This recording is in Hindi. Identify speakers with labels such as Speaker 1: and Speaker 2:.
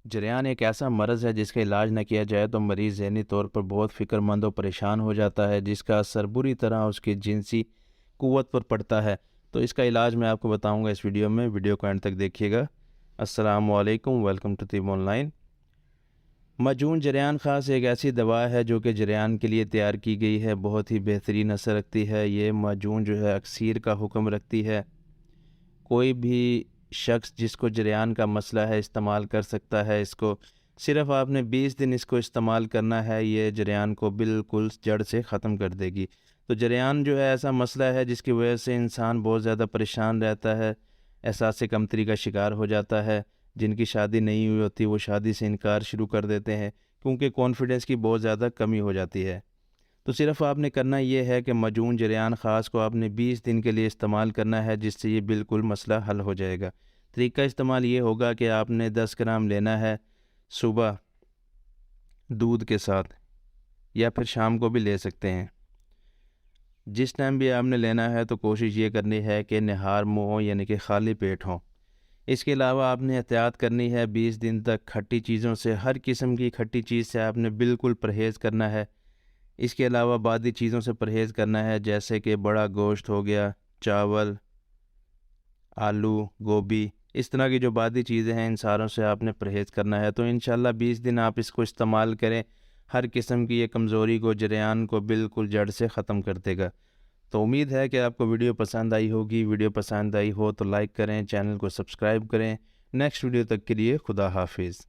Speaker 1: जरेयान एक ऐसा मर्ज़ है जिसका इलाज न किया जाए तो मरीज़ ज़हनी तौर पर बहुत फ़िक्रमंद और परेशान हो जाता है, जिसका असर बुरी तरह उसकी जिनसी क़ुव्वत पर पड़ता है। तो इसका इलाज मैं आपको बताऊंगा इस वीडियो में। वीडियो को एंड तक देखिएगा। अस्सलामु अलैकुम, वेलकम टू तिब ऑनलाइन। मजून जरेयान ख़ास एक ऐसी दवा है जो कि जरेयान के लिए तैयार की गई है। बहुत ही बेहतरीन असर रखती है। ये मजून जो है अक्सीर का हुक्म रखती है। कोई भी शख्स जिसको जरेयान का मसला है इस्तेमाल कर सकता है इसको। सिर्फ़ आपने 20 दिन इसको इस्तेमाल करना है, ये जरेयान को बिल्कुल जड़ से ख़त्म कर देगी। तो जरेयान जो है ऐसा मसला है जिसकी वजह से इंसान बहुत ज़्यादा परेशान रहता है, एहसास कमतरी का शिकार हो जाता है। जिनकी शादी नहीं हुई होती वो शादी से इनकार शुरू कर देते हैं, क्योंकि कॉन्फिडेंस की बहुत ज़्यादा कमी हो जाती है। तो सिर्फ़ आपने करना ये है कि मजून जरेयान ख़ास को आपने 20 दिन के लिए इस्तेमाल करना है, जिससे ये बिल्कुल मसला हल हो जाएगा। तरीका इस्तेमाल ये होगा कि आपने 10 ग्राम लेना है सुबह दूध के साथ, या फिर शाम को भी ले सकते हैं। जिस टाइम भी आपने लेना है तो कोशिश ये करनी है कि निहार मुँह हो, यानी कि खाली पेट हो। इसके अलावा आपने एहतियात करनी है 20 दिन तक खट्टी चीज़ों से, हर किस्म की खट्टी चीज़ से आपने बिल्कुल परहेज़ करना है। इसके अलावा बादी चीज़ों से परहेज़ करना है, जैसे कि बड़ा गोश्त हो गया, चावल, आलू, गोभी, इस तरह की जो बादी चीज़ें हैं इन सारों से आपने परहेज़ करना है। तो इंशाल्लाह 20 दिन आप इसको इस्तेमाल करें, हर किस्म की ये कमज़ोरी को, जरेयान को बिल्कुल जड़ से ख़त्म कर देगा। तो उम्मीद है कि आपको वीडियो पसंद आई होगी। वीडियो पसंद आई हो तो लाइक करें, चैनल को सब्सक्राइब करें। नेक्स्ट वीडियो तक के लिए खुदा हाफिज़।